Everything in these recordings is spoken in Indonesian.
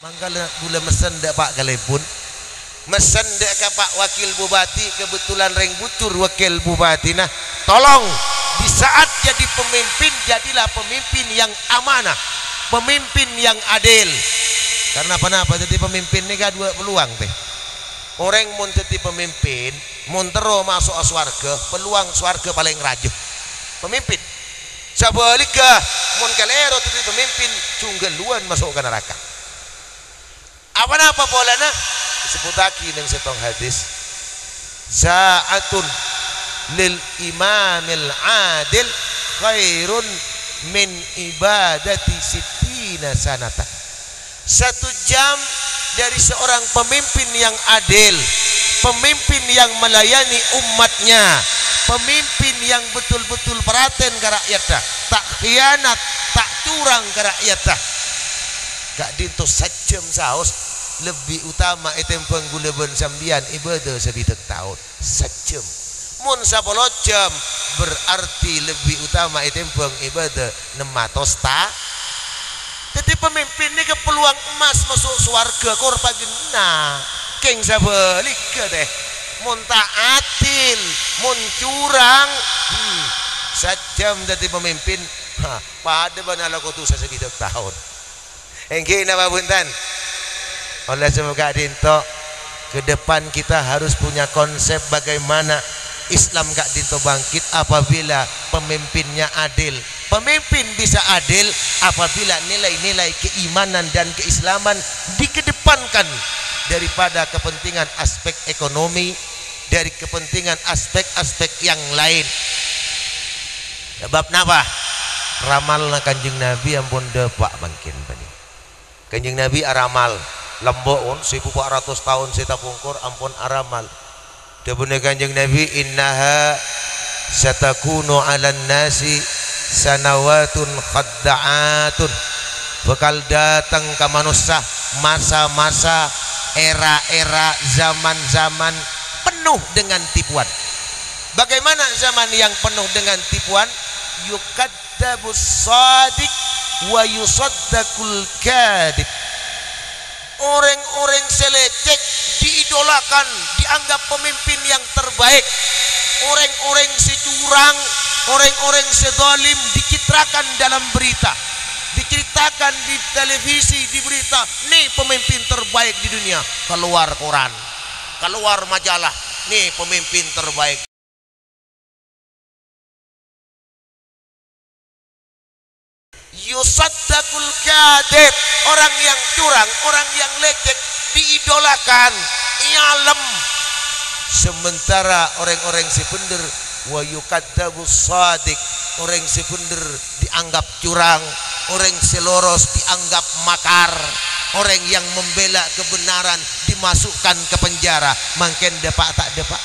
Manggala gula mesen dek Pak Kalepun, mesen dek ke Pak Wakil Bupati, kebetulan reng butur Wakil Bupati. Nah, tolong di saat jadi pemimpin, jadilah pemimpin yang amanah, pemimpin yang adil. Karena kenapa jadi pemimpin ini gak dua peluang teh. Orang mau jadi pemimpin, mau tero masuk swarga, peluang swarga paling rajuh. Pemimpin. Sebaliknya, mau kalero jadi pemimpin, cunggeluan masuk ke neraka. Apa polana disebut lagi dengan setong hadis, sa'atun lil imamil adil khairun min ibadati sittina sanatan. 1 jam dari seorang pemimpin yang adil, pemimpin yang melayani umatnya, pemimpin yang betul-betul perhatian ke rakyatnya, tak khianat, tak curang ke rakyatnya. Gak dinto 1 jam saus lebih utama item penggulaban sambian ibadah sebidak tahun 1 jam. Mun 10 jam berarti lebih utama item peng ibadah 600 ta. Jadi pemimpin ini ke peluang emas masuk swarga korban genah. Keng sabalik deh. Mun taatil, mun curang, 1 jam jadi pemimpin. Pada banala kutusa sebidak tahun. Engke napa buntan? Oleh semoga dinto ke depan kita harus punya konsep bagaimana Islam gak dinto bangkit apabila pemimpinnya adil. Pemimpin bisa adil apabila nilai-nilai keimanan dan keislaman dikedepankan daripada kepentingan aspek ekonomi, dari kepentingan aspek-aspek yang lain. Sebab napa? Ramalna Kanjeng Nabi ampun depak mangkin bani. Kanjeng Nabi aramal lembok 1400 tahun kita pungkur ampun aramal. Debune Kanjeng Nabi innaha satakunu 'alan nasi sanawatun khadda'atun. Bakal datang ke manusia masa-masa, era-era, zaman-zaman penuh dengan tipuan. Bagaimana zaman yang penuh dengan tipuan? Yukadzabus shadiq wa yusaddaqul kadhib. Orang-orang selecek diidolakan, dianggap pemimpin yang terbaik. Orang-orang securang, orang-orang sezalim dicitrakan dalam berita, diceritakan di televisi, di berita. Nih pemimpin terbaik di dunia. Keluar koran, keluar majalah, nih pemimpin terbaik. Yusaddaqul kadhib, orang yang curang, orang yang lecek diidolakan, ialem. Sementara orang-orang sebener wa yukadzabus shadiq, orang sebener dianggap curang, orang seloros dianggap makar, orang yang membela kebenaran dimasukkan ke penjara. Mangken depak tak depak,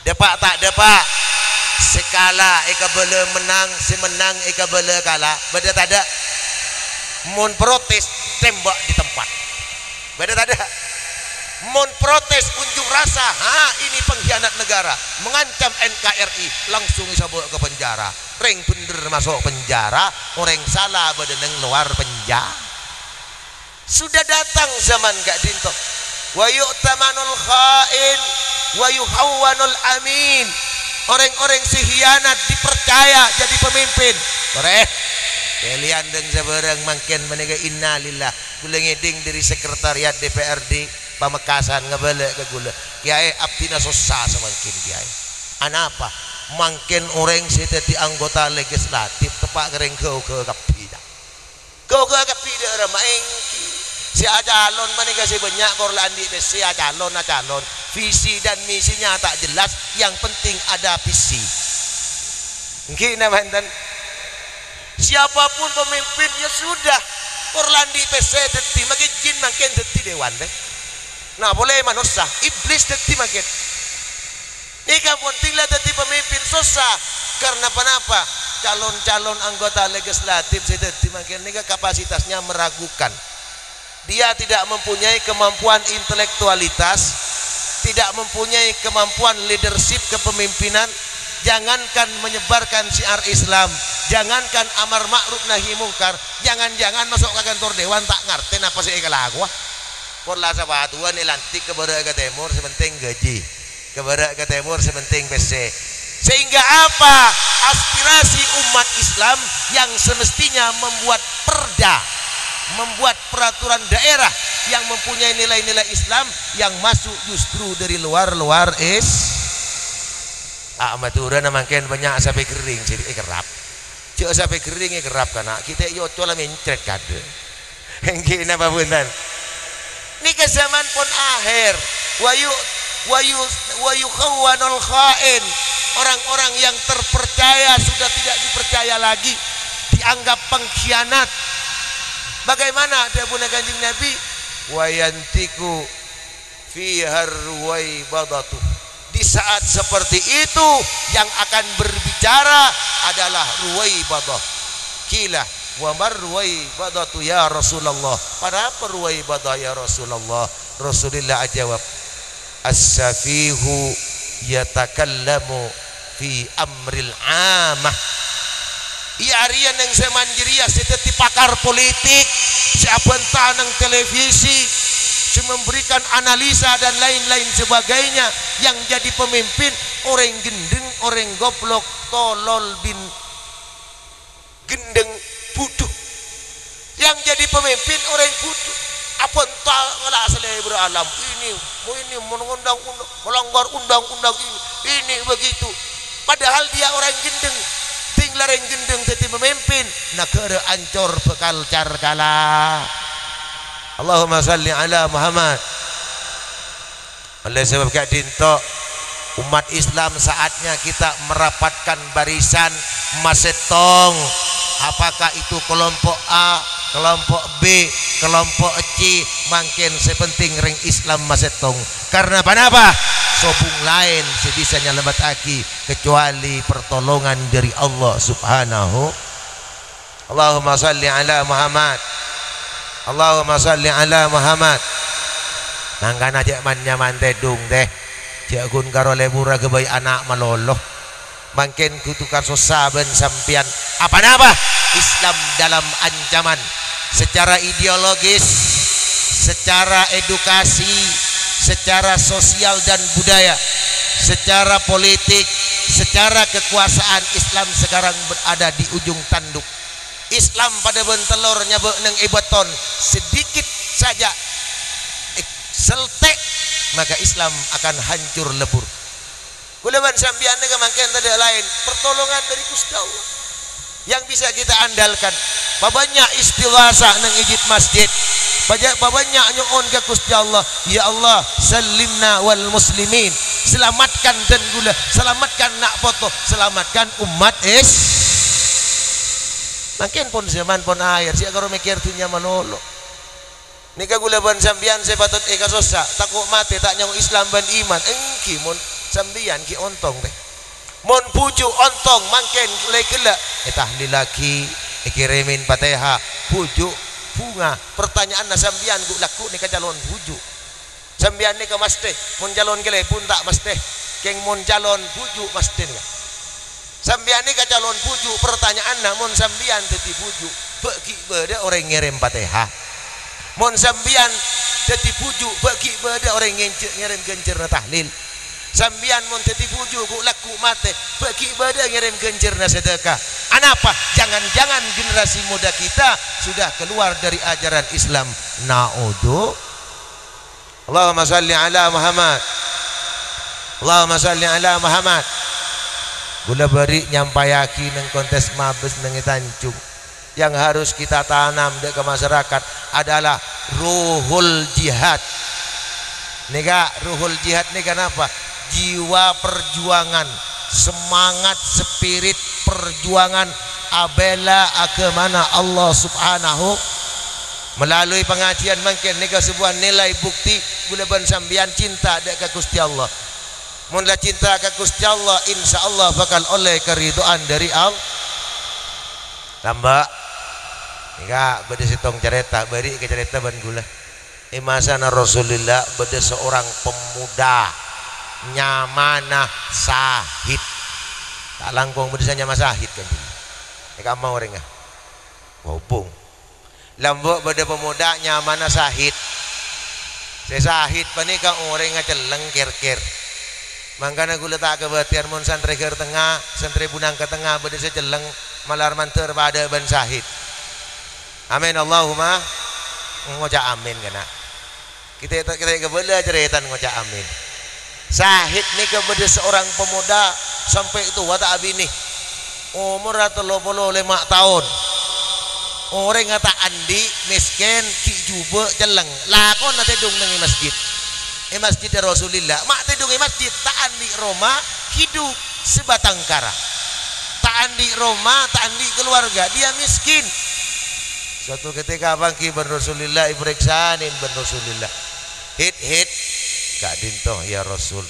depak tak depak. Sekala eka bela menang, semenang eka bela kalah. Beda tak ada. Mun protes tembak di tempat. Beda tak ada. Mun protes unjuk rasa, ini pengkhianat negara, mengancam NKRI, langsung dibawa ke penjara. Reng bener masuk penjara, orang salah badaneng luar penjara. Sudah datang zaman gak dinto. Wa yu'tamanul khain wa yuhawwanul amin. Orang-orang si hianat dipercaya jadi pemimpin. Koreh. Kalian deng sabarang mangken menega innalillah. Gula ngeding dari sekretariat DPRD Pamekasan ngebelek ke gula. Kiai abdina susah semangkin kiai. Anapa? Mangken orang si tadi anggota legislatif tepak kering kau ke kapida. Kau ke kapida ramaing. Si calon menega si banyak korlan di si calon. Visi dan misinya tak jelas, yang penting ada visi. Gini mantan. Siapapun pemimpin ya sudah. Korlandi PC deti makin jin makin deti dewan deh. Nah boleh manusia, iblis deti makin. Ini kan pentinglah deti pemimpin susah. Karena kenapa? Calon-calon anggota legislatif saya deti makin ini kapasitasnya meragukan. Dia tidak mempunyai kemampuan intelektualitas, tidak mempunyai kemampuan leadership kepemimpinan, jangankan menyebarkan syiar Islam, jangankan amar ma'ruf nahi mungkar, jangan-jangan masuk ke kantor dewan tak ngerti apa sih ikalaku. Porla sabatuan lantik ke barat ke timur sementing gaji, ke barat ke timur sementing PC. Sehingga apa? Aspirasi umat Islam yang semestinya membuat perda, membuat peraturan daerah yang mempunyai nilai-nilai Islam yang masuk justru dari luar-luar amaturan makin banyak sampai kering jadi kerap. Cek sampai kering kerap karena kita yo cola mencret kade. Hengki napa punten? Ini ke zaman pun akhir. Wayu khawanul khain. Orang-orang yang terpercaya sudah tidak dipercaya lagi, dianggap pengkhianat. Bagaimana ada Bunda Kanjeng Nabi? Wayantiku fi harwai badatu. Di saat seperti itu yang akan berbicara adalah ruwaibadah. Kila wa marwaibadatu ya Rasulullah. Pada apa ruwaibadah ya Rasulullah? Rasulullah jawab, as-safihu yatakallamu fi amril amah. Iya arian yang saya manjiria seperti pakar politik, siapa entah nang televisi, memberikan analisa dan lain-lain sebagainya. Yang jadi pemimpin orang gendeng, orang goblok, tolol bin gendeng, bodoh. Yang jadi pemimpin orang bodoh. Apa entah ngelak selai beralam ini mengundang-undang, melanggar undang-undang ini begitu. Padahal dia orang gendeng, tinggal orang gendeng jadi pemimpin, negara ancur bekal carkala. Allahumma salli ala Muhammad. Oleh sebab kak dinto umat Islam saatnya kita merapatkan barisan masetong. Apakah itu kelompok A, kelompok B, kelompok C, makin sepenting ring Islam masetong. Karena apa? Sobung lain sebisanya lembat aki kecuali pertolongan dari Allah Subhanahu. Allahumma salli ala Muhammad. Allahumma salli ala Muhammad. Nangkan aja man tedung deh. Jagun karo lemura gebay anak maloloh. Makin kutukan sosaben sampian apa Islam dalam ancaman secara ideologis, secara edukasi, secara sosial dan budaya, secara politik, secara kekuasaan. Islam sekarang berada di ujung tanduk. Islam pada bentelor nyabek neng ibaton sedikit saja seltek maka Islam akan hancur lebur. Kulaban sambian ke makin tidak lain pertolongan dari Gusti Allah yang bisa kita andalkan. Babanya istighasa nang ijit masjid, babanya nyuun ke Gusti Allah, ya Allah salimna wal muslimin, selamatkan dan gula, selamatkan nak foto, selamatkan umat makin pun zaman pun air siya karo mikir dunia manolo. Nika gulaban sambian saya patut sosa takut mati tak nyong Islam ban iman engki mon sambian ki ontong deh mon puju ontong mangken lekela tahlil laki kirimin Fatihah puju bunga pertanyaan na sambian gu laku nika calon puju sambian nika mas teh mon calon kele pun tak mas teh keng mon calon puju mas teh nika sambian nika calon puju pertanyaan na mon sambian teti puju bagi beda orang ngirim Fatihah mon sambian teti puju bagi beda orang ngirim gencer na tahlil sambian mon teti puju ku laku mate bagi ibadah ngirim gencerna sedekah. Anapa? Jangan-jangan generasi muda kita sudah keluar dari ajaran Islam. Na'udhu. Allahumma salli ala Muhammad. Allahumma salli ala Muhammad. Gula beri nyampayaki neng kontes mabes neng tancung. Yang harus kita tanam ke masyarakat adalah ruhul jihad. Nika ruhul jihad nih kenapa? Jiwa perjuangan, semangat spirit perjuangan abela kemana Allah Subhanahu melalui pengajian mungkin nika sebuah nilai bukti gulaban sambian cinta dek ke Gusti Allah. Munlah cinta ke Gusti Allah insyaallah bakal oleh keridhaan dari Allah. Tambah nika bade setong cerita beri ke cerita ban gula. Imasana Rasulullah bade seorang pemuda nyamanah sahid tak langkong berdasanya masahid kan ya mau orang ah wabung lambok pada pemuda nyamana sahid saya sahid panika orang celeng kir-kir mangkana gula tak kebatian mon santri ke tengah santri bunang ke tengah berdasa celeng malar manter pada ban sahid amin Allahumma ngocak amin kena kita kebela ceretan ngocak amin sahid ni kepada seorang pemuda sampai itu wata abini umur 35 tahun orang ngata andi miskin ki juba celeng lakon nanti dong nengi masjid masjid Rasulullah mak tedung masjid tak andi Roma hidup sebatang kara tak andi Roma tak andi keluarga dia miskin suatu ketika bangki ben Rasulullah iperiksanin ben Rasulullah hit gak dintoh ya Rasul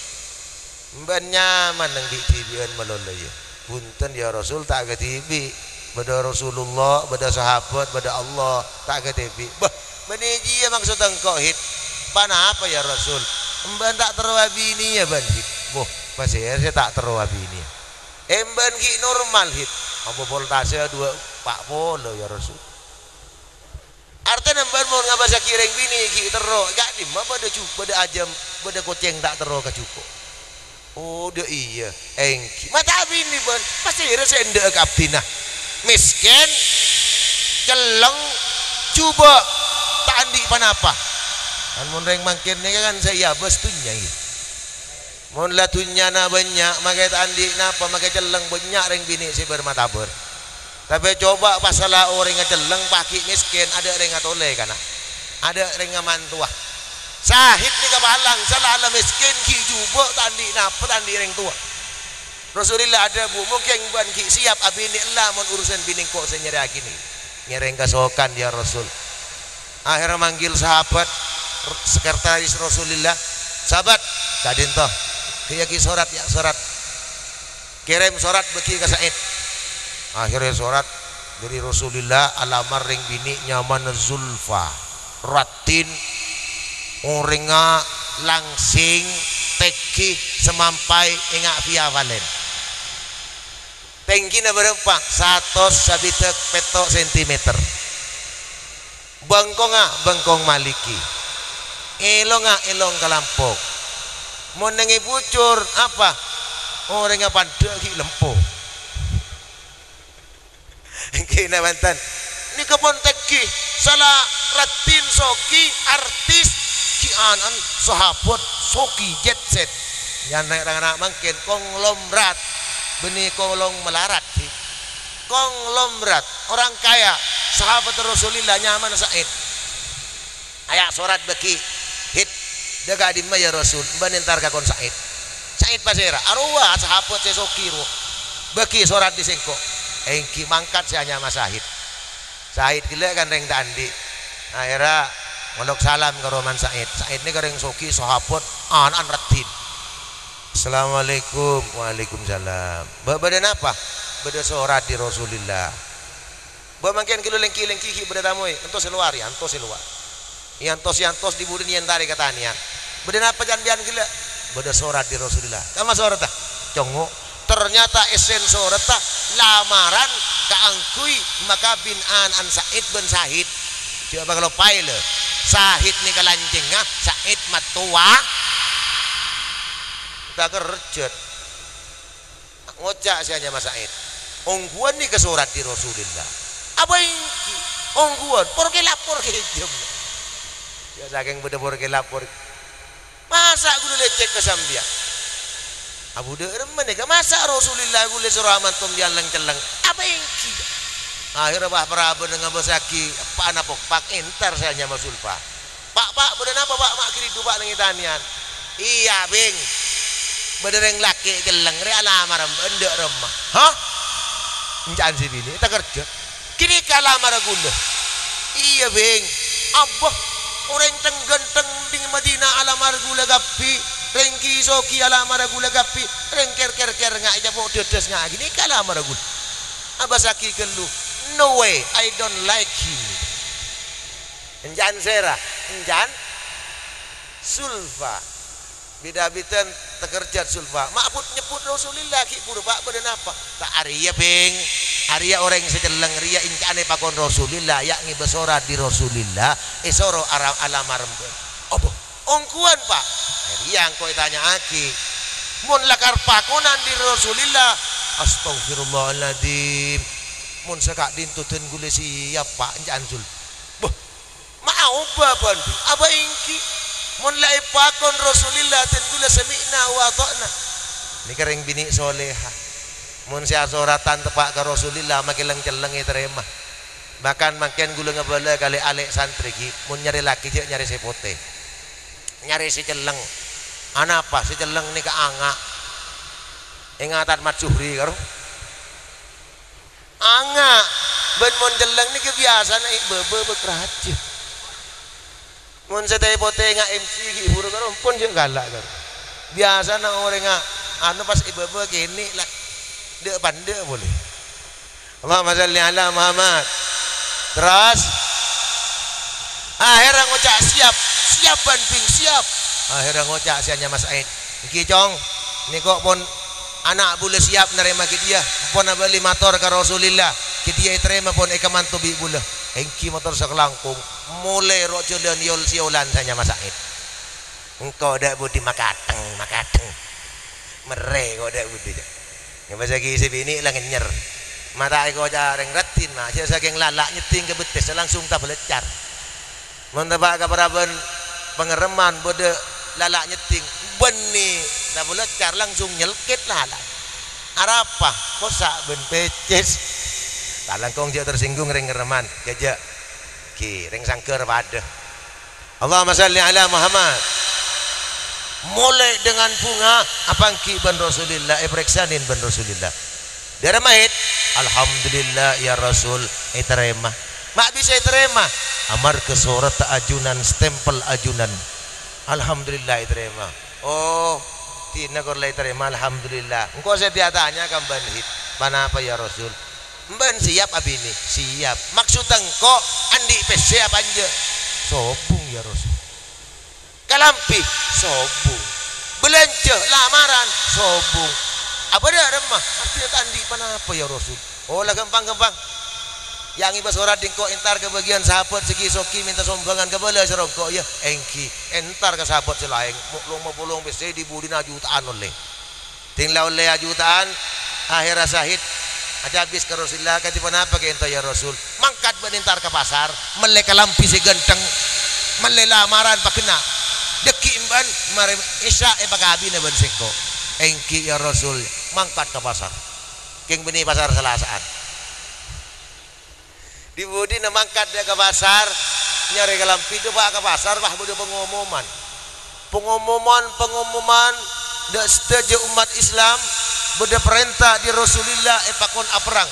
ben nyaman nang di tibian melolo ya punten ya Rasul tak ke tibi pada Rasulullah pada sahabat pada Allah tak ke tibi bah beniji maksud engkau hit pana apa ya Rasul emban tak terwabi ini ya ban hit boh pasir saya tak terwabi ini emban ki normal hit apa voltase 2 polo ya Rasul artinya emban mau ngabasa kireng bini ki tero gak di mah pada cukup pada ajam pada koceng tak tero ka cukup oh dia iya engki mata bini ban pasti rasa endek abdina miskin celeng coba tak andi panapa kan mun reng mangkin ni kan saya bestunya gitu mun latunya na banyak makai tak andi napa makai celeng banyak reng bini si bermataber tapi coba pasalah orang celeng paki miskin ada reng atole kana ada reng mantuah sahid ni kabalang salah ala miskin ki juba tak andi napa tak andi reng tua Rasulullah ada bu mungkin ban ki siap abini Allah mun urusan bini kok senyera gini nyereng kasokan ya Rasul akhirnya manggil sahabat sekretaris Rasulullah sahabat kadin toh kiyaki surat ya surat kirim surat bagi ke Said akhirnya surat dari Rasulullah alamar ring bini nyaman Zulfa ratin oringa langsing teki semampai ingat via valen tinggi na berapa 100 sabitek petok sentimeter bengkong maliki elong kalampok mau nengi bucur apa orang apa degi lempo kena bantan ini kebon teki salah ratin soki artis kianan sahabat soki jet set yang anak mungkin konglomerat benih kolong melarat sih konglomerat orang kaya sahabat Rasulullah nyaman Said ayak surat beki hit daga di ya Rasul banintar kakon Said pasera arwah sahabat sesokiru beki surat di sengko engki mangkat si hanya Said gila kan reng tandi akhirnya mondok salam ke Roman Said ini kereng soki sahabat anan ratin Assalamualaikum waalaikumsalam badan apa beda surat di Rasulullah makin kilo lengki beda tamu entos seluar ya entos seluar yantos dibudin yang tarik katanian beda apa jangan bian gila beda surat di Rasulullah kama surat congo ternyata esen surat lamaran kaangkui maka bin an Said bin Sahid coba kalau paile Sahid ni kalancing Said matua kita kerjat ngocak si hanya Mas Said ongguan ni ke surat di Rasulullah apa yang ongguan porke lapor ke jam ya saking beda porke lapor masa gue lecek ke Sambia abu de mereka masa Rasulullah gue suraman tom jalan celeng apa yang kita akhirnya bah prabu dengan basaki pak anak pak entar saya hanya Masulfa pak beda apa pak mak kiri dua pak nengitanian iya bing bedereng laki geleng re alamar endek remah hah encan si bini kita kerja kini kalamar gula iya beng abah orang tenggenteng di Madinah alamar gula gapi rengki soki alamar gula gapi rengker ngak aja mau dedes ngak gini kalamar gula abah saki kelu no way I don't like him encan serah encan sulfa bidabitan tekerjat sulfa maaput nyebut Rasulillah ki puru pak badan apa tak Arya beng Arya orang sejeleng ria incane pakon Rasulillah yakni besora di Rasulillah esoro alamar opo ongkuan pak yang kau tanya aki mun lakar pakonan di Rasulillah astagfirullahaladzim mun sekak dintutin gule siap pak janjul boh mau baban apa ingki mun lai pakon Rasulillah ten gula sami'na wa ta'na ini kering bini soleha mun sia soratan tepak ke Rasulillah makilang celeng terima bahkan makin gula ngebala kali alek santri ki mun nyari laki je nyari sepote nyari si celeng ana apa si celeng ni ke anga ingatan mat suhri karo anga ben mun celeng ni kebiasaan bebe bekerajin mun setay pote nga MC ki buru karo pun jeung galak karo biasa na orang nga anu pas ibebe kini lah de pande boleh Allahumma shalli ala Muhammad terus akhirnya ngocak siap ban ping siap akhirnya ngocak sianya Mas Aid iki cong niko pun anak boleh siap nerima ke dia pun beli motor ke Rasulillah ke dia terima pun ekaman tubi boleh engki motor sekelangkung mulai rojo dan yol siolan sanya Mas Said engkau dak budi makateng mere kau dak budi yang bahasa kisi bini lah ngenyer mata kau jareng retin mah saya saking lalak nyeting ke betes langsung tak belecar mentebak ke paraben pengereman bode lalak nyeting beni tak belecar langsung nyelkit lalak arapa kosak ben peces talangkong dia tersinggung ring ngereman jajak ki ring sangker pada Allahumma shalli ala Muhammad mulai dengan bunga apangki ban Rasulillah periksanin ban Rasulillah dari mahit alhamdulillah ya Rasul terima mak bisa terima amar ke surat ajunan stempel ajunan alhamdulillah terima oh tina korlai terima alhamdulillah engkau saya tanya kan ban hit mana apa ya Rasul ben siap abini siap maksud engkau andi pes siap anja sobung ya Rasul kalampi sobung belanja lamaran sobung apa dah remah artinya andi apa ya Rasul oh lah gampang yang ibas ora dingko entar ke bagian sahabat segi soki minta sombangan ke bala serongko ya engki entar ke sahabat selaing muklung mapulung pese dibudina jutaan oleh tinggal oleh jutaan akhir sahid aja habis ke Rasulullah kati apa ke ento ya Rasul mangkat benintar ke pasar melek lampi si genteng melek lamaran pakena deki imban mari isya pagabi na ben singko engki ya Rasul mangkat ke pasar king beni pasar selasaan di budi na mangkat dia ke pasar nyari ke lampi itu pak ke pasar bah budi pengumuman dak setuju umat Islam beda perintah di Rasulullah pakon perang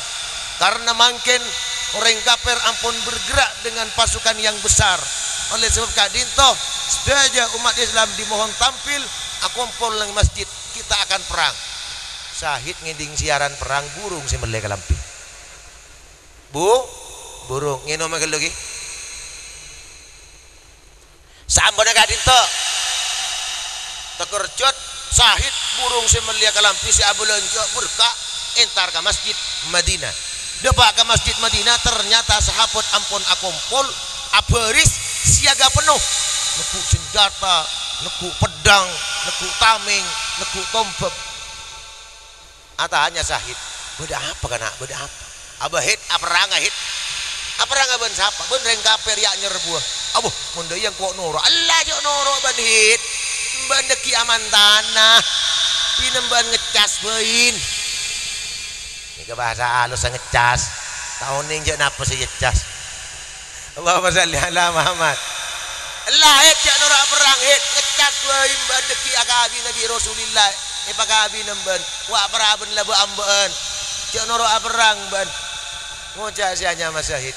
karena mungkin orang kafir ampun bergerak dengan pasukan yang besar oleh sebab kadinto sedaja umat Islam dimohon tampil akumpul nang masjid kita akan perang syahid nginding siaran perang burung si melek lampi burung ngino makel lagi sambona kadinto tekerjot sahid burung semelia kalampi si abulonjo burka entar ke masjid Madinah depak ke masjid Madinah ternyata sahabat ampun akumpul aberis siaga penuh neku senjata neku pedang neku tameng neku tombak hanya sahid beda apa kana beda apa abahit aperang ben sapa ben reng kafir ya nyerbuah abuh mun deui yang kok noro Allah jo noro ban hit ban deki aman tanah pinemban ngecas bein ini ke bahasa halus ngecas tahun ini je napa sih ngecas Allahumma shalli ala Muhammad Allah jak nora perang ngecas bein ban deki agabi Nabi Rasulillah pagabi nemben wa paraben labu ambeun jak nora perang ban ngocak sianya masahid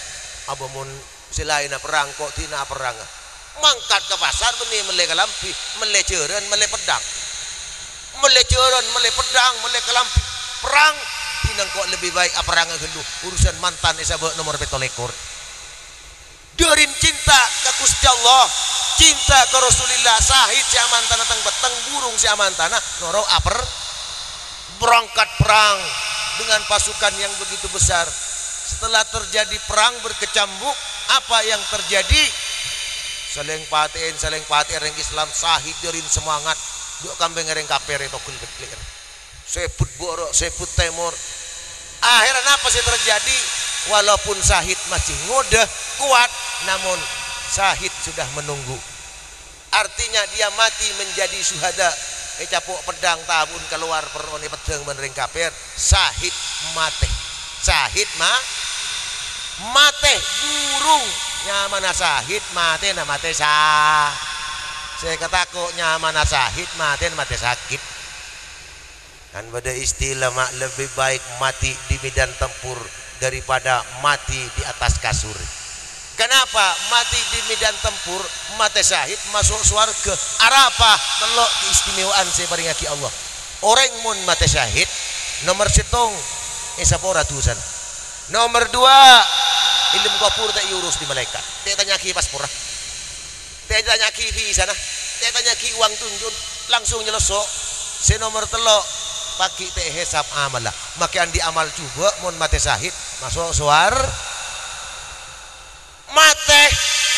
abamun silaina perang kok tina perang mangkat ke pasar beni mele kalampi mele ceureun mele pedang mele ceureun mele pedang mele kalampi perang tinang kok lebih baik perang genduh urusan mantan isabeuk nomor 17 derin cinta ka Gusti Allah cinta ke Rasulullah, sahid si aman tanah teng beteng burung si aman tanah noro aper berangkat perang dengan pasukan yang begitu besar. Setelah terjadi perang berkecambuk, apa yang terjadi? Saling paten reng Islam sahid derin semangat duk kambing reng kaper itu klir sebut borok sebut temur. Akhirnya apa sih terjadi? Walaupun sahid masih ngode kuat, namun sahid sudah menunggu. Artinya dia mati menjadi syuhada. Capuk pedang tabun keluar peroni pedang menering kaper, sahid mate. Sahid mate burung nyamana sahid mate na mate sah. Saya kataku nyamana sahid mate sakit. Dan pada istilah mak lebih baik mati di medan tempur daripada mati di atas kasur. Kenapa? Mati di medan tempur, mati syahid masuk surga. Arapa telok keistimewaan saya paringaki Allah. Orang mun mati syahid nomor setong sapora tusan. Nomor dua ilmu kapur tak urus di malaikat. Tak tanya ki paspor. Tak tanya ki visa nah. Tak tanya ki uang tunjun langsung nyelesok. Si nomor telok pakai teh hesab amal lah. Maka andi amal juga mun mati syahid masuk surga. Mate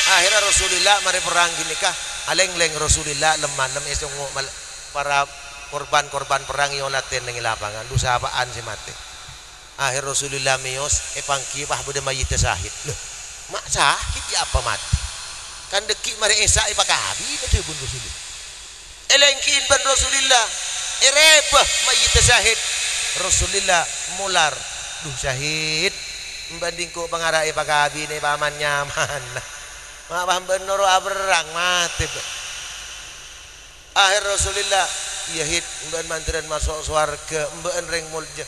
akhirnya Rasulullah mari perang gini kah aleng-leng Rasulullah lemah esok para korban perang yang latihan dengan lapangan dosa apaan si mate. Akhir Rasulullah mios pangki pah beda mayit sahid loh mak sahid ya apa mati kan deki mari esa ipakabi betul bun Rasulullah elengkin ban Rasulullah erebah mayit sahid Rasulullah mular duh syahid banding ko pangarai pagabi ni paman nyaman mah benoro aberang mati. Akhir Rasulullah yahid mban mandaran masuk surga mban reng mulja.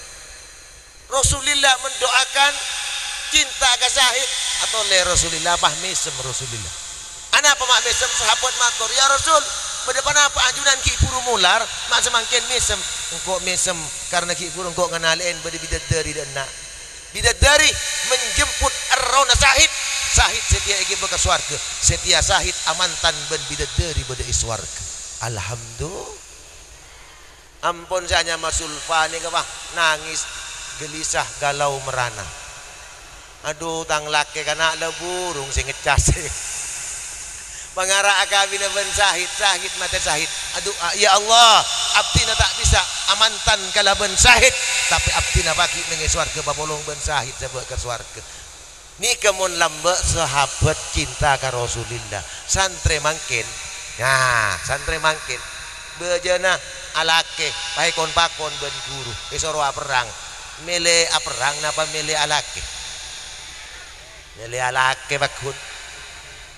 Rasulullah mendoakan cinta ke syahid atau le Rasulullah pah mesem Rasulullah. Ana apa mak mesem sahabat matur ya Rasul bedepan apa ajunan ki puru mular mak semangken mesem engko mesem karena ki puru engko ngenalin bade bidadari dan nak bidadari menjemput arrona sahid setia iki bekas swarga setia sahid amantan ben bidadari bade swarga. Alhamdulillah ampun sanya masulfa ni kepah nangis gelisah galau merana aduh tang laki kana le burung sing ngecas mangara akabina ben sahid mate sahid aduh ya Allah abdina tak bisa amantan kala ben sahid tapi abdina bagi mengi swarga papolong ben sahid sebab ke swarga ni kemun lambe sahabat cinta ka Rasulillah santre mangkin nah santre mangkin bejana alake paikon pakon ben guru isoro perang mele perang napa mele alake bakun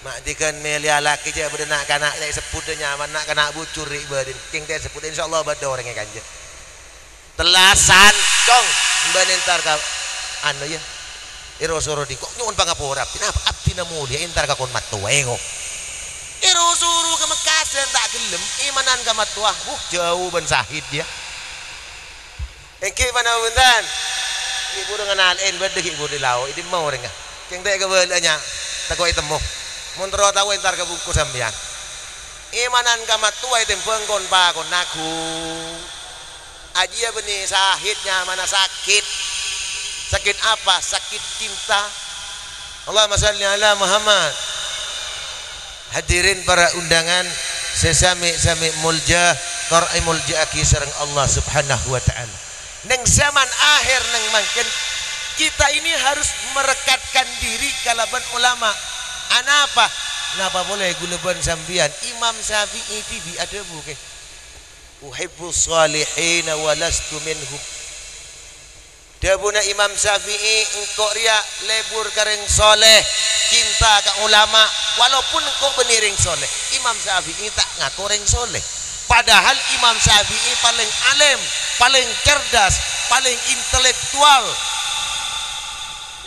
mak dikan mele alake je bedenak kanak lek seput nyaman nak kanak bucur ri bedin king teh seput insyaallah bado orang kanje telasan cong mban entar ka anu ya irosoro di kok nyuwun pangapura tinapa abdina mulia entar ka kon matuwe kok irosoro ka mekasen tak gelem imanan ka matuah jauh ben sahid dia engke mana bentan ibu dengan alin bade ibu di lau ini mau renga king teh ka belanya takoi temu mun tero tahu entar ka buku sampean imanan ka matuah tempeng kon pa kon naku ajia beni sahidnya mana sakit apa sakit cinta. Allahumma shalli ala Muhammad. Hadirin para undangan sesami mulja qara'i mulja aki sareng Allah Subhanahu wa taala. Neng zaman akhir neng mangken kita ini harus merekatkan diri kalaban ulama. Anapa? Napa boleh guleban sambian Imam Syafi'i tibi ada buke. Uhibbu salihin wa lastu minhum. Dabuna Imam Syafi'i engkau ria lebur kareng soleh cinta ke ulama walaupun engkau beniring soleh. Imam Syafi'i tak ngaku reng soleh padahal Imam Syafi'i paling alim, paling cerdas, paling intelektual.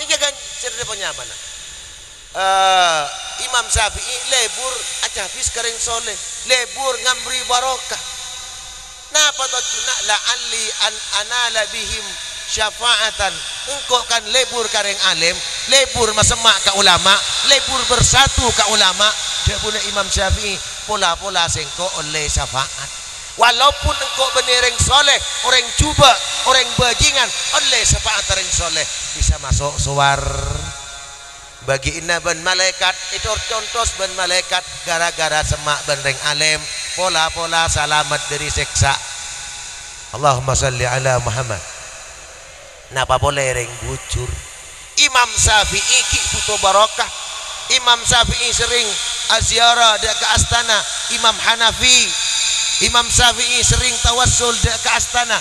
Ini kan cerita penyaman Imam Syafi'i lebur acahbis kareng soleh lebur ngambri barokah napa tuna la'alli an anala bihim syafaatan engkau kan lebur kareng alim lebur masemak ke ulama lebur bersatu ke ulama dia punya Imam Syafi'i pola-pola sengko oleh syafaat. Walaupun engkau benereng soleh, orang cuba, orang bajingan, oleh syafaat orang soleh bisa masuk suar. Bagi inna ban malaikat itu contoh ban malaikat gara-gara semak benreng alim, pola-pola selamat dari seksa. Allahumma salli ala Muhammad. Napa boleh reng bujur? Imam Syafi'i ki butuh barokah. Imam Syafi'i sering aziarah dia ke astana. Imam Hanafi, Imam Syafi'i sering tawassul dia ke astana.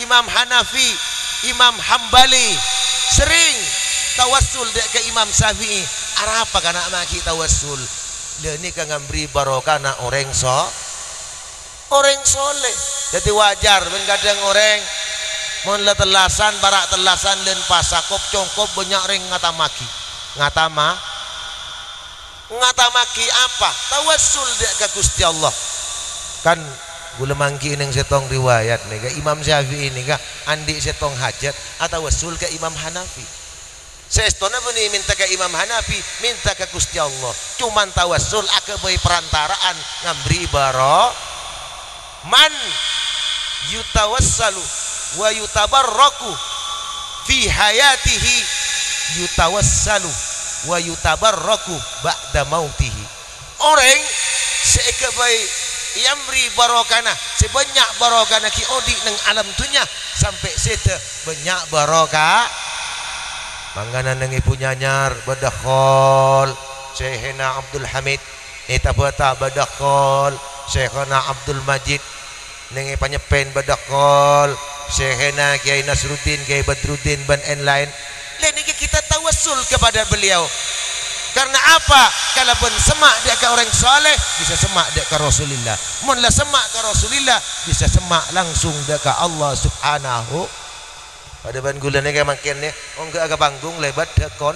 Imam Hanafi, Imam Hambali sering tawassul dia ke Imam Syafi'i. Apa kana maki tawassul? Dia ni kan ngambri barokah na orang soleh. Jadi wajar ben kadang orang mun la telasan barak telasan len pasakop congkop banyak ring ngatamaki. Ngatamaki apa? Tawassul dia ke Gusti Allah. Kan gula mangki ning setong riwayat nih ke Imam Syafi'i nih ka andi setong hajat atau wasul ke Imam Hanafi. Sestona beni minta ke Imam Hanafi, minta ke Gusti Allah. Cuman tawassul akabai perantaraan ngambri baro man yutawassalu wa yutabarraku fi hayatihi yutawassalu wa yutabarraku ba'da mautihi. Orang seekabai yamri barokana sebanyak barokana ki odi nang alam dunya sampai sete banyak barokah mangana nang ibu nyanyar badakhol Syekhna Abdul Hamid eta bata badakhol Syekhna Abdul Majid nang panyepen badakhol Syekhna Kiai Nasruddin Kiai Badruddin ban lain lain kita tawassul kepada beliau. Karena apa? Kalau pun semak dia ke orang soleh bisa semak dia ke Rasulullah. Munlah semak ke Rasulullah bisa semak langsung dia ke Allah Subhanahu. Pada ban gulane kayak makin ni, enggak agak panggung lebat dekon.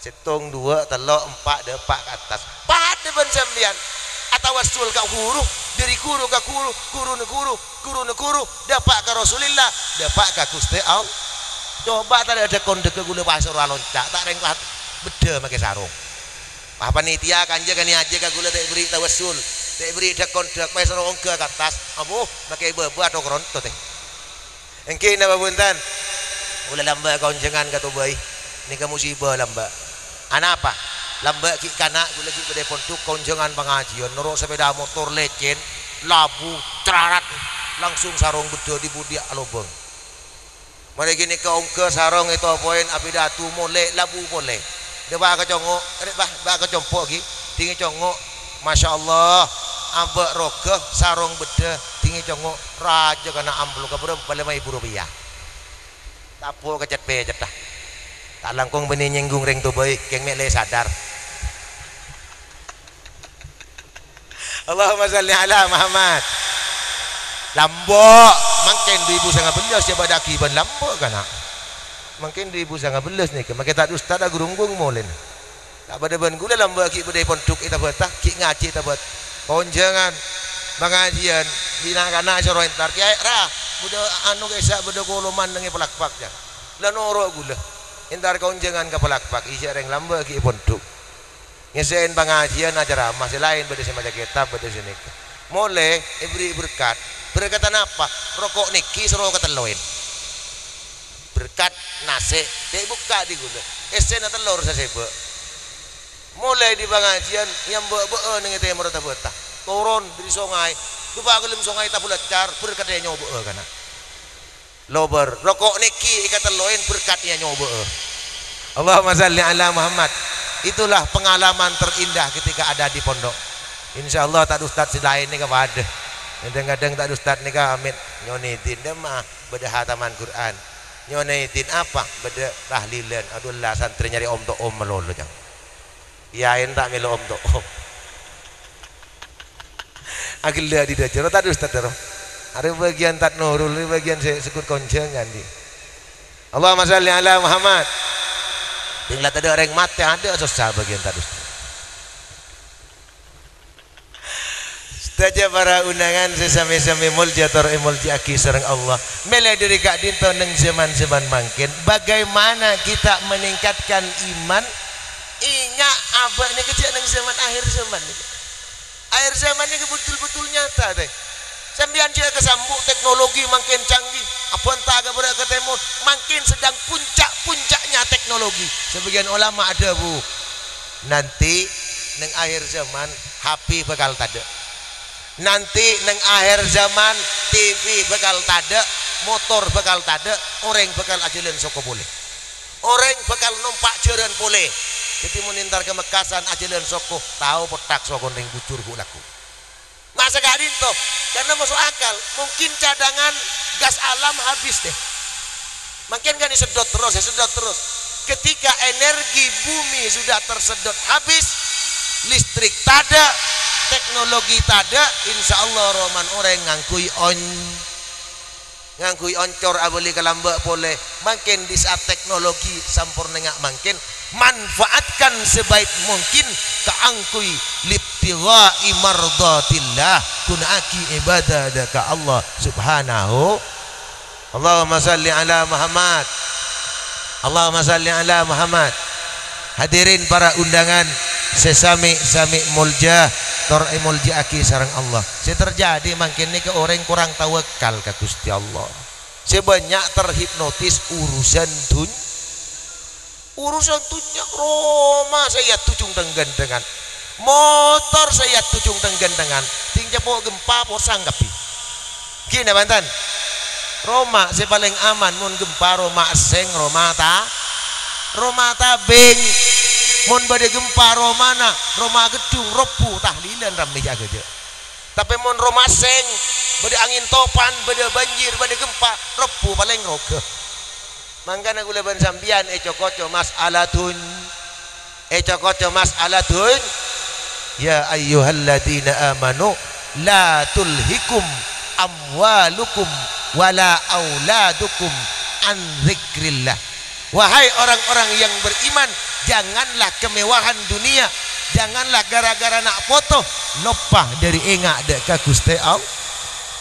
Setong dua telok empat depak ke atas. Pat depan sembilan. Atau wasul ke guru dari guru ke guru, guru ne guru dapat ke Rasulullah, dapat ke Gusti Allah. Coba tadi ada konde ke gula pasar loncat tak reng beda pakai sarung. Apa nitia kanja kan aja ka gula tak beri tawassul, tak beri dakon dak pakai sarung ke atas. Abu pakai beba atau kerontot teh. Engke na babuntan. Ulah lamba konjengan ka tubai. Ni ka musibah lamba. Ana apa? Lamba ki kana gula ki bede pontuk konjengan pengajian nuruk sepeda motor lecen, labu, cerarat langsung sarung beda di budia alobeng. Mari gini ke ongke sarung itu poin api datu molek labu boleh. Dia bak kecongok, bak kecompok gi, tinggi congok, masya Allah, ambek roke sarung beda, tinggi congok, raja kena ampluk keberapa Rp5.000. Tapo kecet becet dah. Tak langkung benih nyenggung ring tu baik, keng mele sadar. Allahumma salli ala Muhammad. Lambok mungkin 2.500 siapa daki ban lambok kana mungkin 2.500 nih makai tak ustaz ada gurunggung molen tak pada ban gula lambok ki bedai pontuk kita betah ki ngaji ta bet konjangan pengajian dina kana soro entar ki ra buda anu kesa buda koloman nang pelakpaknya lan oro gula entar konjangan ka pelakpak isi reng lambok ki pontuk ngesen pengajian acara masih lain beda sama kitab beda sini mulai ibri berkat berkatan apa? Rokok niki suruh keteluin berkat nasi dia buka di gula esen telur sasebe mulai di pengajian yang be-be ning teh merata betah turun dari sungai lupa kelim sungai tak belajar berkat dia nyoba kana lober rokok niki ikateluin berkatnya nyoba. Allahumma salli ala Muhammad. Itulah pengalaman terindah ketika ada di pondok. Insyaallah tak ustaz selain ni kepada kadang-kadang tak ustaz ni ka amit nyonitin dia mah beda hataman Quran nyonitin apa beda tahlilan adullah santri nyari om to om melolo jang iyain tak melo om to om agila di dajaro tak ustaz daro ada bagian tak nurul bagian sekut konjengan di Allahumma shalli ala Muhammad tinggal ada orang mati ada susah bagian tak ustaz. Saja para undangan sesame-same muljator muljiaki sareng Allah mele diri kak dinto neng zaman-zaman mangkin bagaimana kita meningkatkan iman ingat abah ini kecil nang zaman akhir zaman ini. Akhir zaman ini betul-betul nyata deh. Sambian dia kesambuk teknologi makin canggih. Apa entah agak ketemu makin sedang puncak-puncaknya teknologi. Sebagian ulama ada bu. Nanti neng akhir zaman HP bakal tada. Nanti neng akhir zaman TV bakal tada, motor bakal tada, orang bakal ajalan soko boleh. Orang bakal numpak jalan boleh. Jadi menintar ke Mekasan ajalan soko tahu petak soko neng bucur laku. Masa gak rinto? Karena masuk akal. Mungkin cadangan gas alam habis deh. Makin kan disedot terus, ya sedot terus. Ketika energi bumi sudah tersedot habis, listrik tada, teknologi tada, insya Allah roman orang ngangkui oncor abeli kalambak boleh. Makin di saat teknologi sampurna ngak makin manfaatkan sebaik mungkin keangkui libtigha'i mardatillah kunaki ibadah ka Allah subhanahu. Allahumma salli ala Muhammad, Allahumma salli ala Muhammad. Hadirin para undangan sesami mulja tor mulja aki sareng Allah. Saya terjadi makin ini ke orang kurang tawakal ke Gusti Allah. Sebanyak terhipnotis urusan dunia Roma saya tucung dengan motor saya tucung dengan tinggal bawa gempa posang kapi gini Banten Roma saya paling aman mun gempa Roma seng Roma ta beng mun bade gempa Roma gedung robu tahlilan ramai jaga je tapi mun Roma seng bade angin topan bade banjir bade gempa robu paling roge. Mangkana gula ban sambian cokoco mas'alatun ya ayyuhalladzina amanu la tulhikum amwalukum wala auladukum an dzikrillah. Wahai orang-orang yang beriman, janganlah kemewahan dunia, janganlah gara-gara nak foto lopah dari engak dek ka Gusti Allah.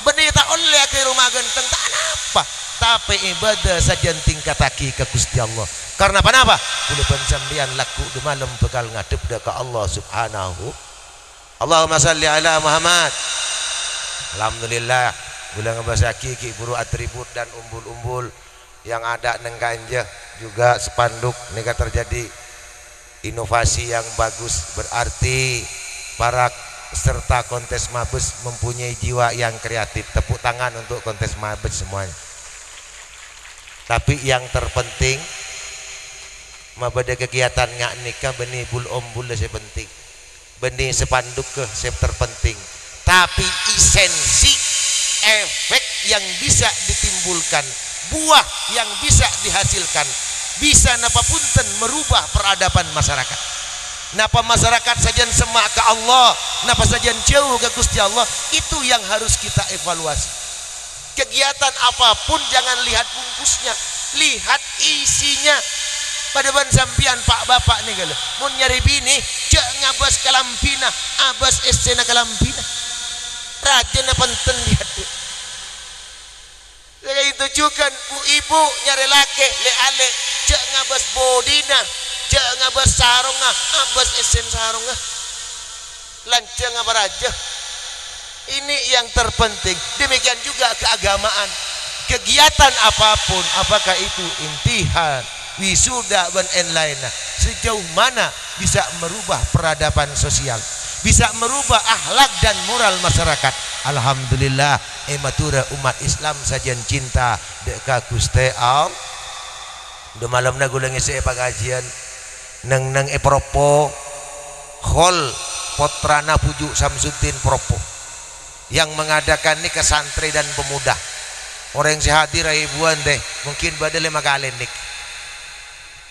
Benih tak oleh ke rumah genteng tak apa. Tapi ibadah saja tingkat kaki ke Gusti Allah. Karena apa? Bulu pensambian laku di malam bekal ngadep ke Allah subhanahu. Allahumma salli ala Muhammad. Alhamdulillah bila ngebahas kiki buru atribut dan umbul-umbul yang ada neng ganja juga spanduk nega terjadi inovasi yang bagus, berarti para peserta kontes mabes mempunyai jiwa yang kreatif. Tepuk tangan untuk kontes mabes semuanya. Tapi yang terpenting mabada kegiatan ngak nikah benih bul ombul saya penting, benih sepanduk ke saya terpenting. Tapi esensi efek yang bisa ditimbulkan, buah yang bisa dihasilkan, bisa napa punten merubah peradaban masyarakat. Napa masyarakat sajian semak ke Allah, napa sajian jauh ke Gusti Allah, itu yang harus kita evaluasi. Kegiatan apapun jangan lihat bungkusnya, lihat isinya. Pada ban sampian Pak Bapak nih kalau mun nyari bini cek ngabas kalampina, abas escena kalampina. Raja na penten lihat tuh. Saya itu juga bu ibu nyari laki le ale cek ngabas bodina, cek ngabas sarunga, abas esen sarunga. Lanceng apa raja? Ini yang terpenting. Demikian juga keagamaan. Kegiatan apapun, apakah itu intihan, wisuda dan lainnya, sejauh mana bisa merubah peradaban sosial, bisa merubah akhlak dan moral masyarakat. Alhamdulillah ematura umat Islam sajian cinta deka Gusti Allah. Udah malamna gula ngisi pengajian neng propo hol Potrana Pujuk Samsudin Propo yang mengadakan ini ke santri dan pemuda. Orang yang sehadir ribuan deh, mungkin badal 5 kali nik.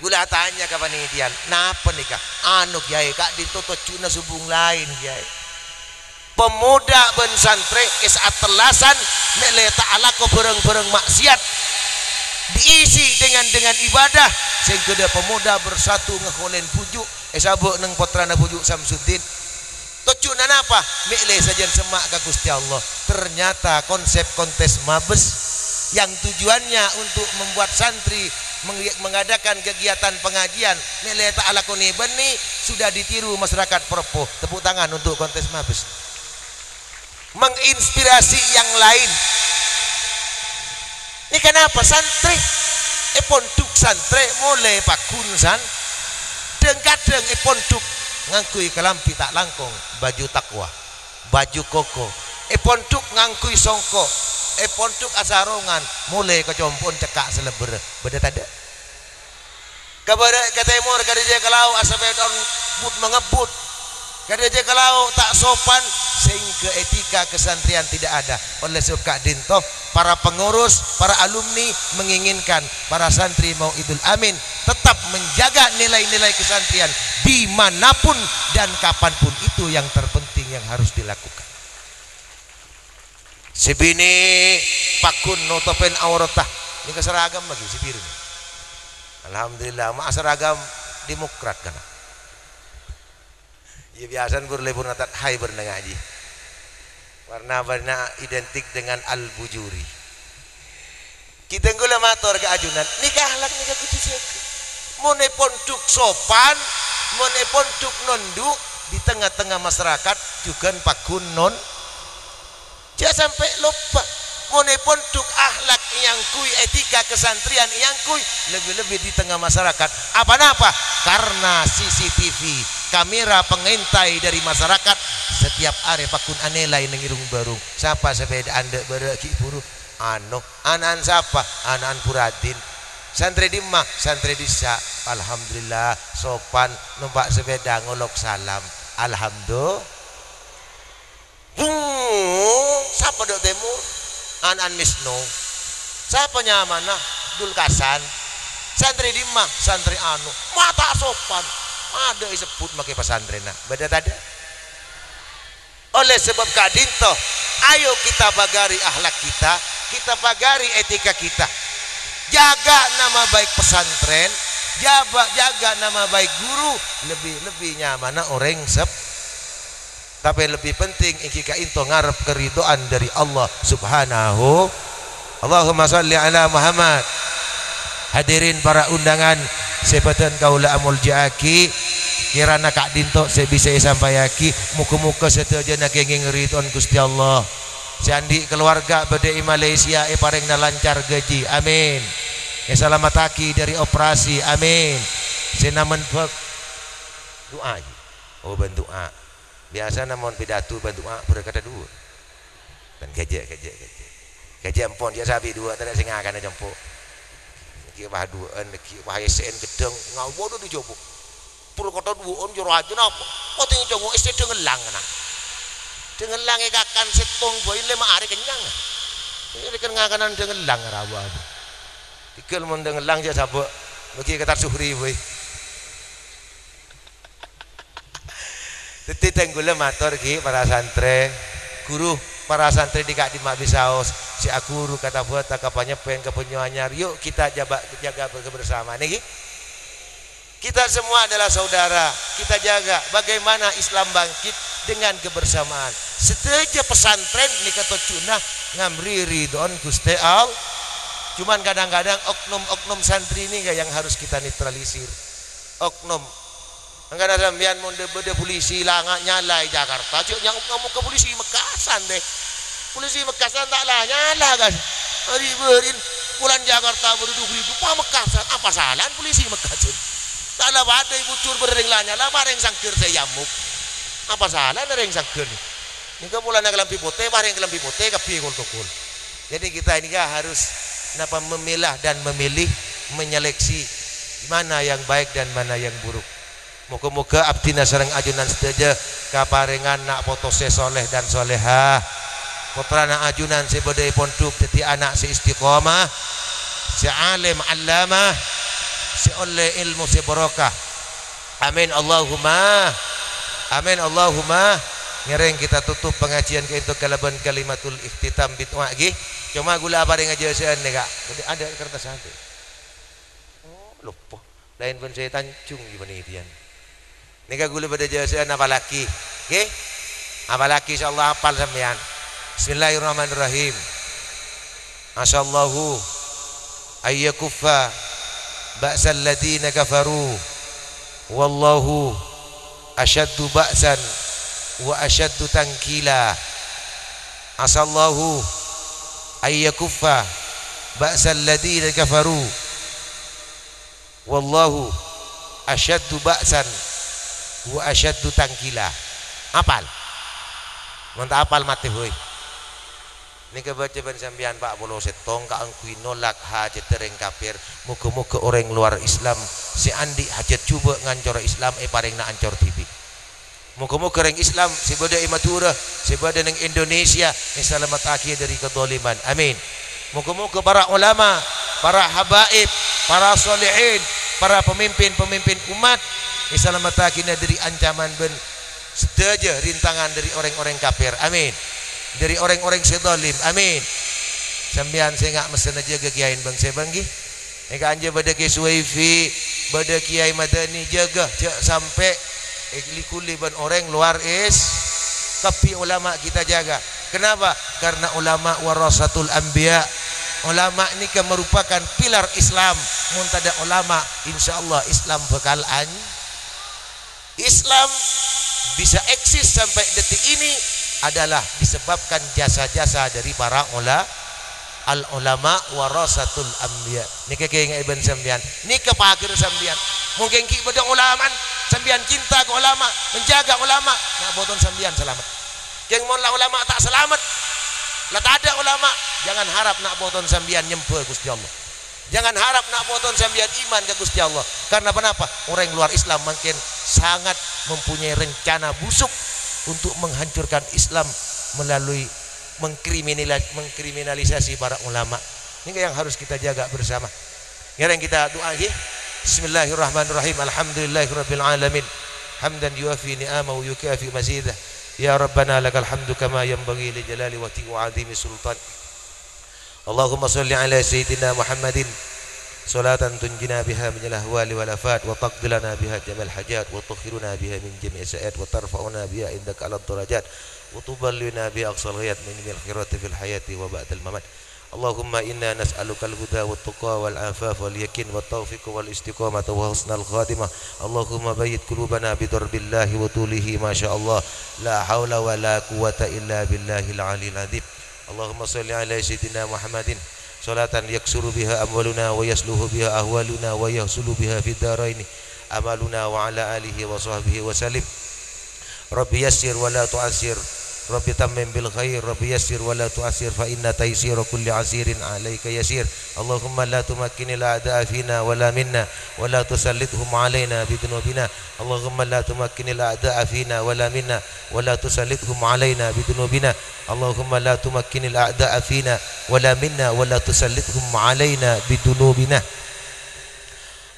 Gula tanya ke panitian, napa nih kak? Anu kiai kak ditutup cuna subung lain kiai. Pemuda ben santri saat telasan nele ta'ala ko bereng-bereng maksiat diisi dengan ibadah sehingga pemuda bersatu ngeholen pujuk sabuk neng Potrana Pujuk Samsudin. Tujuan apa? Mele sajian semak ke Gusti Allah. Ternyata konsep kontes mabes yang tujuannya untuk membuat santri mengadakan kegiatan pengajian nilai ta'ala kuni beni sudah ditiru masyarakat Propo. Tepuk tangan untuk kontes mabes, menginspirasi yang lain. Ini kenapa santri ponduk santri mulai pakunsan kadang ponduk ngangkui kelampi tak langkong baju takwa baju koko ponduk ngangkui songko ponduk asarongan mulai kecompon cekak seleber beda tada kabar ke timur kada je kalau asabedon but mengebut kada je kalau tak sopan sehingga etika kesantrian tidak ada. Oleh sebab Kak Dinto, para pengurus, para alumni menginginkan para santri mau Idul Amin tetap menjaga nilai-nilai kesantrian dimanapun dan kapanpun. Itu yang terpenting yang harus dilakukan. Sibini pakun notopen auratah ini keseragam lagi sibiru. Alhamdulillah mak seragam demokrat kan. Ya biasa berlebur natat hai bernengaji. Warna-warna identik dengan al-bujuri. Kita gula mator ke ajunan. Nikah halak nikah kudu jaga. Mone ponduk sopan, mone ponduk nonduk di tengah-tengah masyarakat juga pakun non. Jangan sampai lupa. Mone ponduk akhlak yang kui etika kesantrian yang kui lebih-lebih di tengah masyarakat. Apa-apa? Karena CCTV kamera pengintai dari masyarakat setiap hari pakun anelai nengirung barung siapa sepeda anda beraki buru anan siapa anan Puradin santri dimah santri disa alhamdulillah sopan numpak sepeda ngolok salam alhamdulillah siapa dok temur anan Misno siapa nyamana Dulkasan santri dimah santri anu mata sopan ada disebut pakai pesantren beda tadi. Oleh sebab Kak Dinto, ayo kita bagari akhlak kita, kita bagari etika kita, jaga nama baik pesantren, jaga nama baik guru, lebih-lebihnya mana orang tapi lebih penting Kak Dinto ngarep keridhaan dari Allah Subhanahu. Allahumma sholli ala Muhammad. Hadirin para undangan sebatan kaula amul jaaki kirana Kak Dinto saya bisa sampaiaki muka-muka setuju nak ingin ridon Gusti Allah sandi keluarga badai Malaysia paring lancar gaji amin selamat aki dari operasi amin senamen fak doa oh bandoa biasa namun pidato bandoa berkata dua dan gaji ampun dia sabi dua tidak singa akan jemput kira duaan kira SN gedeng ngau bodoh dicoba puluh kota duaan jero aja napa kok tinggal coba SN dengelang nak dengelang akan setong boy 5 hari kenyang ini kan ngakanan dengelang rawa tikal mun dengelang aja sabuk bagi kata suhri boy teti tenggule matur ki para santri guru para santri di Kak Dimah Bisaos si akuru kata buat kapannya pengen kepenyuanyar yuk kita jaga kebersamaan nih kita semua adalah saudara kita jaga bagaimana Islam bangkit dengan kebersamaan seteja pesantren ini kata cunah ngamri ridon Gusti Allah cuman kadang-kadang oknum santri ini yang harus kita netralisir oknum enggak ada sampean monde bede polisi langak nyalai Jakarta cuk ngamuk ke polisi Mekasan deh polisi Mekasan tak lah nyala kan berin pulang Jakarta berduduk pa Mekasan apa salah polisi Mekasan tak lah badai bucur berdeng lah nyala bareng sangkir saya yamuk apa salah bareng sangkir ini ke pulang kelampi putih bareng kelampi putih ke pikul tukul jadi kita ini harus napa memilah dan memilih menyeleksi mana yang baik dan mana yang buruk. Moga-moga abdina sareng ajunan sedaja kaparengan nak foto soleh dan soleha putrana ajunan sebadai pondok dadi anak si istiqomah si alim allamah si oleh ilmu si barokah amin Allahumma ngereng kita tutup pengajian ke itu kalaban kalimatul ikhtitam bitwa gi cuma gula apa dengan jasian nih kak ada kertas santai lupa lain pun saya tancung gimana itu nika gula pada jasa apalagi oke apalagi insyaallah hafal sampean bismillahirrahmanirrahim masyaallahu ayyakuffa ba'sal ladina kafaru wallahu asyaddu ba'san wa asyaddu tankila. Asallahu ayyakuffa ba'sal ladina kafaru wallahu asyaddu ba'san wa asyaddu tankila. Apal mantap, apal mati hoy. Ini kebacaban sambian Pak Bolo setong ka angkui nolak hajat tereng kafir. Muka-muka orang luar Islam si andi hajat cuba ngancor Islam paring na ancor TV. Muka-muka orang Islam si bada imatura si bada neng Indonesia ni selamat akhir dari kedoliman. Amin. Muka-muka para ulama, para habaib, para solehin, para pemimpin-pemimpin umat ni selamat akhir dari ancaman ben sedaja rintangan dari orang-orang kafir. Amin. Dari orang-orang sedolim. Amin. Sambian saya nggak mesen aja ke kiai bang saya banggi. Eka anja pada kiai Suwaifi, pada kiai Madani jaga sampai likuli ban orang luar tapi ulama kita jaga. Kenapa? Karena ulama warasatul anbiya. Ulama ini kan merupakan pilar Islam. Muntada ulama, insya Allah Islam bakal Islam bisa eksis sampai detik ini adalah disebabkan jasa-jasa dari para ulama warasatul anbiya. Nika kayak ibn sambian, nika pakir sambian. Mungkin ki pada ulama sambian cinta ke ulama, menjaga ulama, nak boton sambian selamat. Yang mau ulama tak selamat, lah tak ada ulama, jangan harap nak boton sambian nyempe Gusti Allah. Jangan harap nak boton sambian iman ke Gusti Allah. Karena kenapa? Orang luar Islam makin sangat mempunyai rencana busuk untuk menghancurkan Islam melalui mengkriminalisasi para ulama. Ini yang harus kita jaga bersama. Yang kita doa lagi. Bismillahirrahmanirrahim. Alhamdulillahirabbil alamin. Hamdan yuafi ni'amahu wa yukafi mazidah. Ya Rabbana lakal hamdu kama yanbaghi li jalali wajhika wa 'azimi sultan. Allahumma shalli ala sayyidina Muhammadin salatan tunjina biha min al-ahwali wal afat wa taqdi lana biha jamal hajat wa tukhiruna biha min jami'i sa'at wa tarfa'una biha indaka 'ala darajat wa tuballina biha aqsal ghayat min al-khirati fil hayati wa ba'dal mamat. Allahumma inna nas'aluka al-huda wat tuqa wal afaf wal yakin wat tawfiq wal istiqamah wa husnal khatimah. Allahumma bayyid qulubana bi darbillahi wa tulihi ma sha Allah la haula wa la quwwata illa billahil aliyil azim. Allahumma shalli ala sayyidina Muhammadin salatan yaksuru biha amwaluna wa yasluhu biha ahwaluna wa yahsulu biha fid daraini amaluna wa ala alihi wa sahbihi wa salim. Rabbi yassir wa la tu'assir, Rabbi tammim bil khair, Rabbi yassir wa la tu'assir fa inna taysira kulli asirin alayka yasir. Allahumma la tumakkinil a'da'a fina wa la minna wa la tusallithum alayna bidunubina. Allahumma la tumakkinil a'da'a fina wa la minna wa la tusallithum alayna bidunubina. Allahumma la tumakkinil a'da'a fina wa la minna wa la tusallithum alayna bidunubina.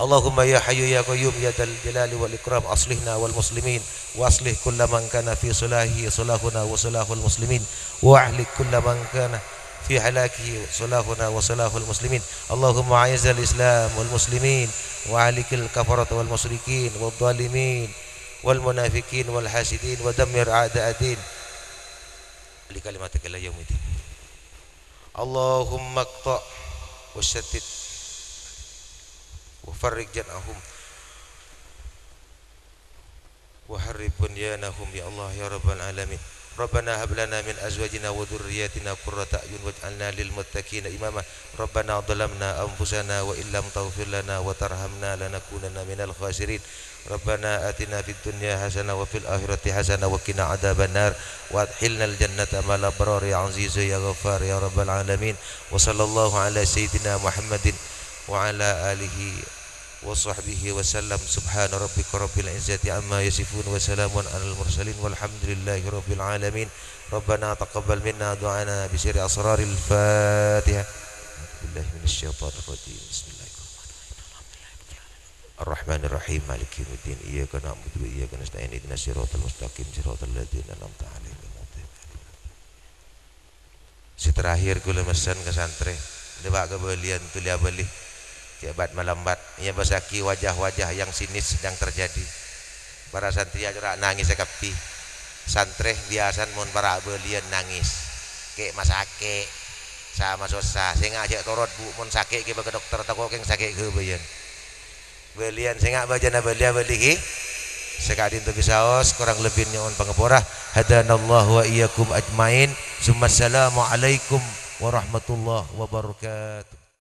Allahumma ya hayyu ya qayyum ya dal jalali wal ikram aslihna wal muslimin wa aslih kulla man kana fi salahi salahuna wa salahul muslimin wa ahlik kulla man kana fi halakihi salahuna wa salahul muslimin. Allahumma a'izzal islam wal muslimin wa ahlikil kafarata wal musyrikin wal zalimin wal munafiqin wal hasidin wa dammir a'da'ad-din li kalimatika ila yaumid. Allahumma qta' wa shaddid wa farriq janahum wa harrib bunyanahum ya Allah ya rabbal alamin. Rabbana hab lana min azwajina wa dhurriyyatina qurrata a'yun waj'alna lil muttaqina imama. Rabbana dhalamna anfusana wa illam taghfir lana wa tarhamna lanakunanna minal khasirin. Rabbana atina fid dunya hasanah wa fil akhirati hasanah wa qina adzabannar wa adkhilnal jannata ma'al abrar ya aziz ya ghaffar ya rabbal alamin. Wa sallallahu ala sayyidina Muhammadin wa ala alihi wa sahbihi wa sallam. Subhana rabbika rabbil izzati amma yasifun wa salamun alal mursalin walhamdulillahi rabbil alamin. Rabbana taqabbal minna du'ana bi sirri asraril Fatiha. Billahi minasyaitonir rajim. Bismillahirrahmanirrahim. Ar-Rahmanir Rahim. Maliki yaumiddin. Iyyaka na'budu wa iyyaka nasta'in. Ihdinas siratal mustaqim. Siratal ladzina an'amta 'alaihim. Si terakhir kula mesen ke santri. Debak kebelian tu lihat beli. Jabat melambat, ia basaki wajah-wajah yang sinis sedang terjadi. Para santri aja nangis sekapi. Santreh biasa mon para belian nangis. Kek masake sama susah. Sing ajak torot bu mon sakit ke ke dokter takut keng sakit ke bayan. belian sengak bajana belia belihi sekadin tu bisaos kurang lebih nyon pangapura hadanallahu wa iyyakum ajmain. Assalamualaikum warahmatullahi wabarakatuh.